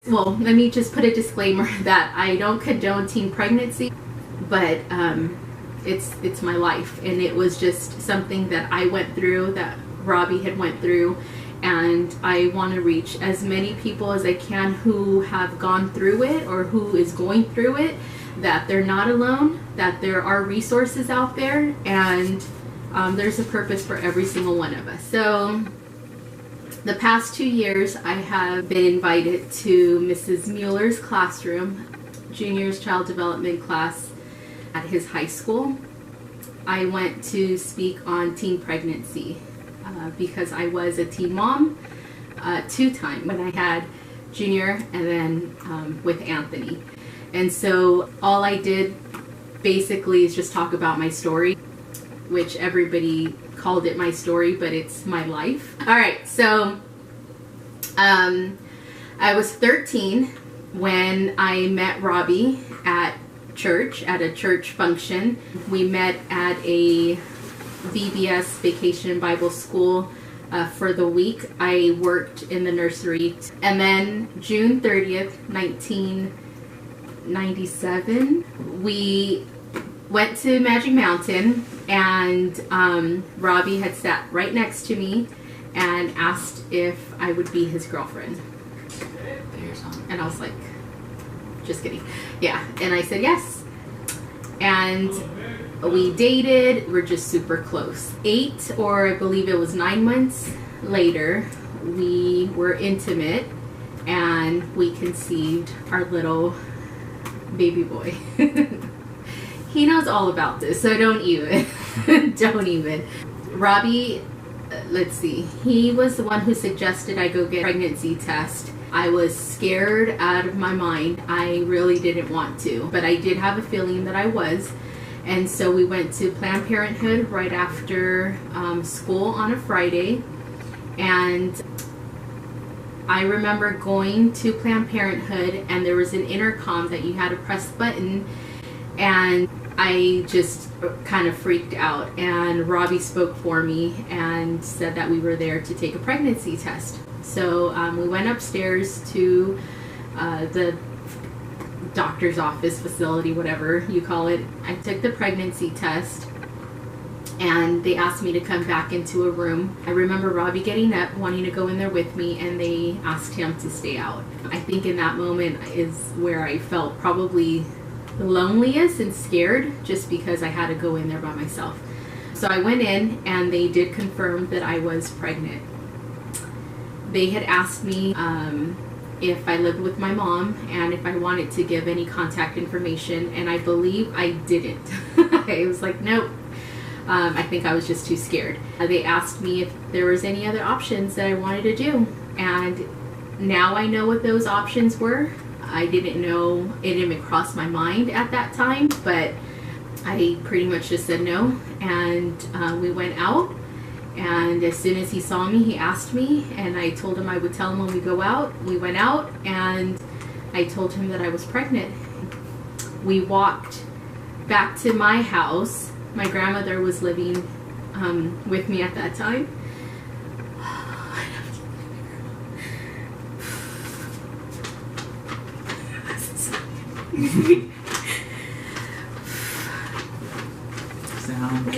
Well, let me just put a disclaimer that I don't condone teen pregnancy, but it's my life, and it was just something that I went through, that Robbie had went through, and I want to reach as many people as I can who have gone through it or who is going through it, that they're not alone, that there are resources out there, and there's a purpose for every single one of us. So the past 2 years, I have been invited to Mrs. Mueller's classroom, juniors child development class at his high school. I went to speak on teen pregnancy because I was a teen mom 2 times, when I had Junior and then with Anthony. And so all I did basically is just talk about my story, which everybody called it my story, but it's my life. All right, so I was 13 when I met Robbie at church, at a church function. We met at a VBS, Vacation Bible School, for the week. I worked in the nursery. And then June 30th, 1997, we went to Magic Mountain, and Robbie had sat right next to me and asked if I would be his girlfriend. And I was like, just kidding. Yeah, and I said yes. And we dated. We're just super close. 8, or I believe it was 9 months later, we were intimate, and we conceived our little baby boy. He knows all about this, so don't even. Don't even. Robbie, let's see, he was the one who suggested I go get a pregnancy test. I was scared out of my mind. I really didn't want to, but I did have a feeling that I was. And so we went to Planned Parenthood right after school on a Friday. And I remember going to Planned Parenthood, and there was an intercom that you had to press the button, and I just kind of freaked out, and Robbie spoke for me and said that we were there to take a pregnancy test. So we went upstairs to the doctor's office, facility, whatever you call it. I took the pregnancy test, and they asked me to come back into a room. I remember Robbie getting up, wanting to go in there with me, and they asked him to stay out. I think in that moment is where I felt probably the loneliest and scared, just because I had to go in there by myself. So I went in, and they did confirm that I was pregnant. They had asked me if I lived with my mom and if I wanted to give any contact information, and I believe I didn't. I was like, nope. I think I was just too scared. They asked me if there was any other options that I wanted to do, and now I know what those options were. I didn't know, it didn't even cross my mind at that time, but I pretty much just said no, and we went out, and as soon as he saw me, he asked me, and I told him I would tell him when we go out. We went out, and I told him that I was pregnant. We walked back to my house. My grandmother was living with me at that time. Sound like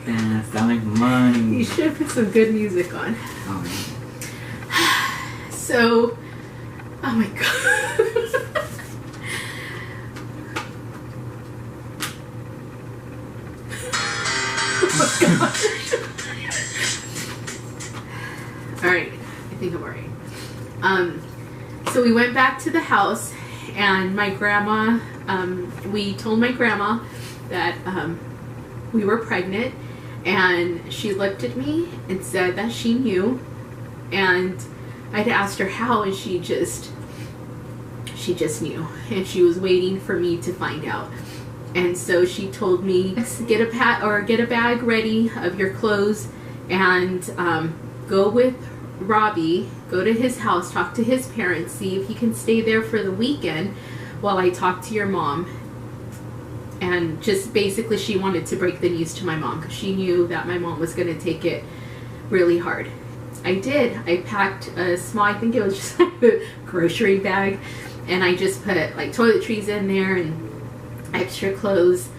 that. Sound like money. You should put some good music on. Oh, man. So, oh my god. Oh my gosh. Alright, I think I'm alright. So we went back to the house, and my grandma, we told my grandma that we were pregnant, and she looked at me and said that she knew, and I'd asked her how, and she just knew, and she was waiting for me to find out. And so she told me, get a bag ready of your clothes, and go with Robbie, go to his house, talk to his parents, see if he can stay there for the weekend while I talk to your mom. And just basically she wanted to break the news to my mom, because she knew that my mom was going to take it really hard. I did. I packed a small, I think it was just like a grocery bag, and I just put like toiletries in there and extra clothes.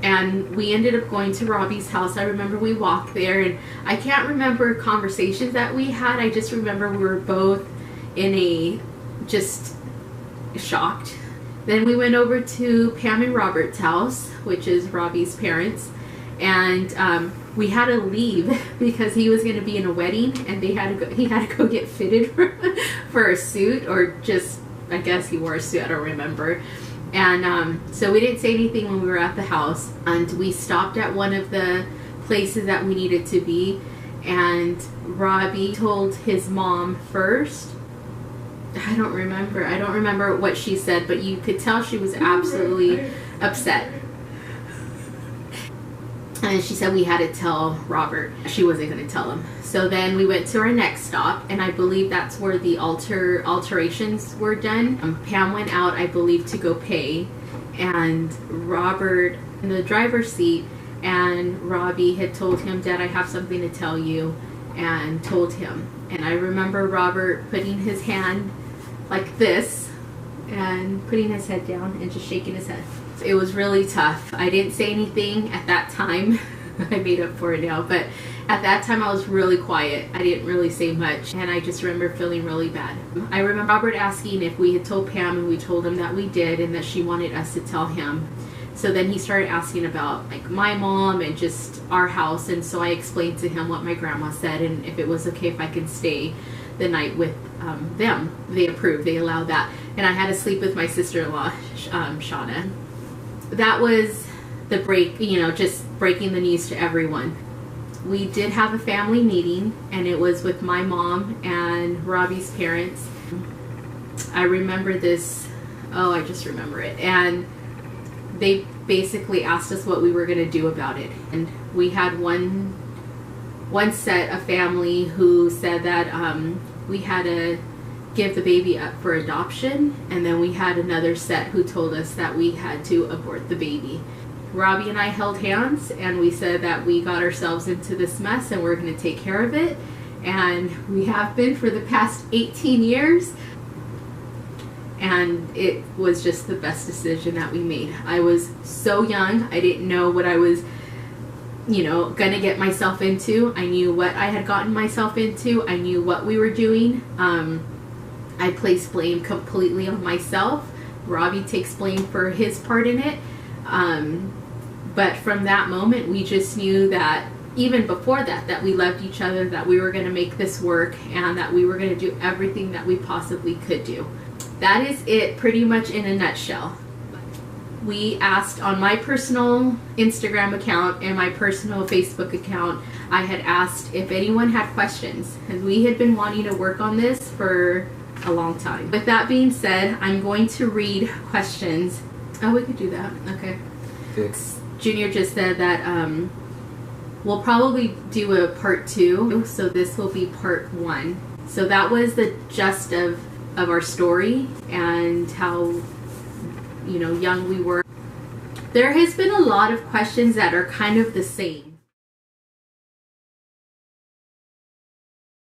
And we ended up going to Robbie's house. I remember we walked there, and I can't remember conversations that we had. I just remember we were both in a just shocked. Then we went over to Pam and Robert's house, which is Robbie's parents, and we had to leave because he was going to be in a wedding, and he had to go get fitted for a suit, or just, I guess he wore a suit, I don't remember. And so we didn't say anything when we were at the house, and we stopped at one of the places that we needed to be, and Robbie told his mom first. I don't remember what she said, but you could tell she was absolutely upset. And she said we had to tell Robert. She wasn't going to tell him. So then we went to our next stop, and I believe that's where the alterations were done. Pam went out, I believe, to go pay, and Robert in the driver's seat, and Robbie had told him, "Dad, I have something to tell you," and told him. And I remember Robert putting his hand like this and putting his head down and just shaking his head. It was really tough. I didn't say anything at that time. I made up for it now, but at that time I was really quiet. I didn't really say much, and I just remember feeling really bad. I remember Robert asking if we had told Pam, and we told him that we did, and that she wanted us to tell him. So then he started asking about like my mom and just our house, and so I explained to him what my grandma said and if it was okay if I could stay the night with them. They approved, they allowed that, and I had to sleep with my sister-in-law, Shauna. That was the break, just breaking the news to everyone. We did have a family meeting, and it was with my mom and Robbie's parents. I remember this, I just remember it. And they basically asked us what we were going to do about it. And we had one set of family who said that we had to give the baby up for adoption, and then we had another set who told us that we had to abort the baby. Robbie and I held hands, and we said that we got ourselves into this mess and we're going to take care of it, and we have been for the past 18 years, and it was just the best decision that we made. I was so young, I didn't know what I was gonna get myself into. I knew what I had gotten myself into. I knew what we were doing. I place blame completely on myself. Robbie takes blame for his part in it. But from that moment, we just knew that even before that we loved each other, that we were going to make this work, and that we were going to do everything that we possibly could do. That is it pretty much in a nutshell. We asked on my personal Instagram account and my personal Facebook account, I had asked if anyone had questions, and we had been wanting to work on this for a long time. With that being said, I'm going to read questions. Oh, we could do that. Okay. Good. Junior just said that we'll probably do a part 2, so this will be part 1. So that was the gist of our story and how young we were. There has been a lot of questions that are kind of the same.